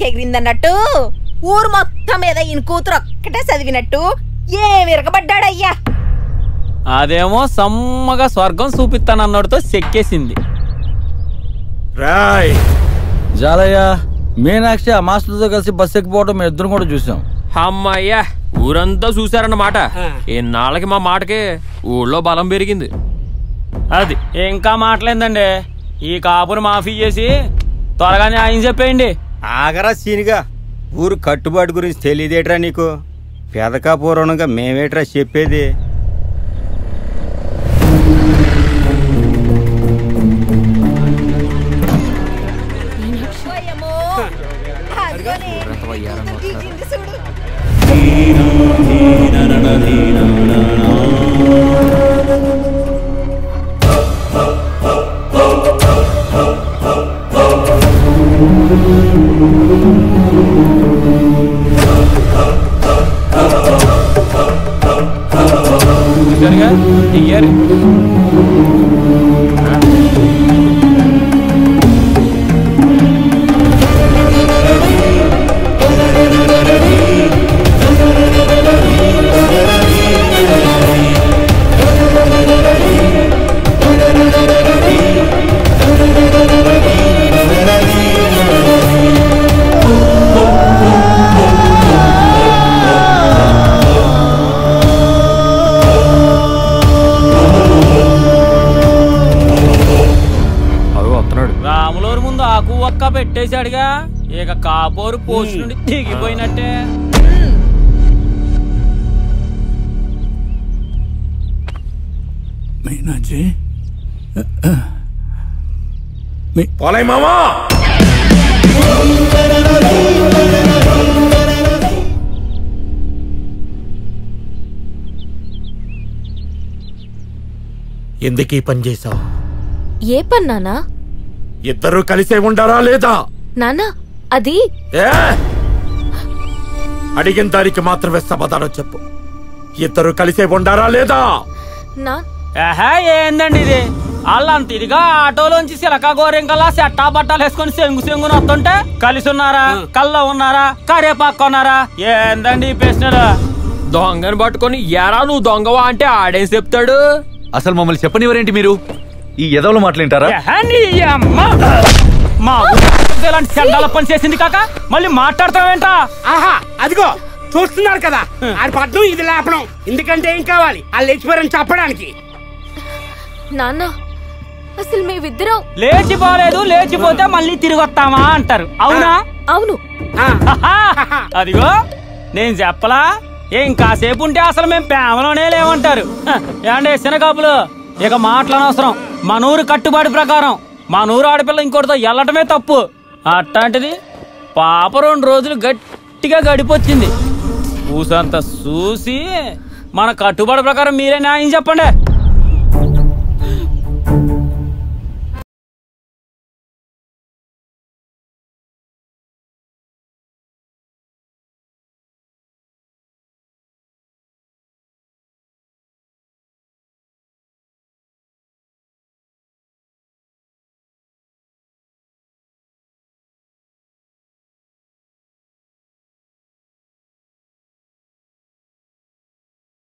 గాలికి ఎగిరిందన్నట్టు ఊరు మొత్తం మీద ఈయన కూతురు ఒక్కటే చదివినట్టు విరగబడ్డాడయ్యా. అదేమో సమ్మగా స్వర్గం చూపిస్తానన్నోడితో చెక్కేసింది. రాయ్ జాలయ్య మీనాక్షి ఆ మాస్టర్తో కలిసి బస్సు ఎక్కిపోవడం మేము ఇద్దరం కూడా చూసాం. అమ్మయ్యా ఊరంతా చూసారన్నమాట. ఎన్నాళ్ళకి మా మాటకి ఊళ్ళో బలం పెరిగింది. అది ఇంకా మాటలేందండి, ఈ కాపును మాఫీ చేసి త్వరగానే ఆయన చెప్పేయండి. ఆగరా సీనిగా, ఊరు కట్టుబాటు గురించి తెలియదేట్రా నీకు? పెదకాపూర్వనంగా మేమేట్రా చెప్పేది? రాములూరు ముందు ఆకు ఒక్క పెట్టేశాడుగా, ఇక కాపోరు పోస్ట్ నుండి దిగిపోయినట్టే. మీనాచి పోలై మామా, ఎందుకు ఈ పని చేసావు? ఏ పని నాన్నా? ఇద్దరు కలిసే ఉండారా లేదా? నాన్నా అది అడిగిన దానికి మాత్రమే సమాధానం చెప్పు. ఇద్దరు కలిసే ఉండారా లేదా? ఏందండి ఇది? వాళ్ళంత ఇదిగా ఆటోలోంచి సిలకా గోరెంకల్లా సెట్టా బట్టాలు వేసుకొని సెంగును వస్తుంటే కలిసి ఉన్నారా, కల్లో ఉన్నారా, కరేపాకు ఉన్నారా? ఏందండి ఈ ప్రశ్నలు? దొంగని పట్టుకొని ఎరా నువ్వు దొంగవా అంటే ఆడేం చెప్తాడు? అసలు మమ్మల్ని చెప్పనివరేంటి మీరు? ఈ ఎదవలు మాట్లాంటారా? మా ఇలాంటి చండాల పని చేసింది కాక మళ్ళీ మాట్లాడతావేంటా? ఆహా అదిగో చూస్తున్నారు కదా, ఆడి పట్నం ఇది లేపడం. ఎందుకంటే ఏం కావాలి వాళ్ళు లేచిపోయారని చెప్పడానికి. నాన్న అసలు మేమిద్దరం లేచిపోలేదు, లేచిపోతే మళ్ళీ తిరిగి వస్తామా అంటారు, అవునా? అవును. అదిగో నేను చెప్పలా, ఏం కాసేపు ఉంటే అసలు మేము ప్రేమలోనే లేవంటారు. ఏండే శనకాపులు, ఇక మాటలనవసరం. మనూరు కట్టుబాటు ప్రకారం మనూరు ఆడపిల్ల ఇంకోటితో వెళ్ళటమే తప్పు. అట్లాంటిది పాప 2 రోజులు గట్టిగా గడిపొచ్చింది. చూసంత చూసి మన కట్టుబాటు ప్రకారం మీరే న్యాయం చెప్పండి.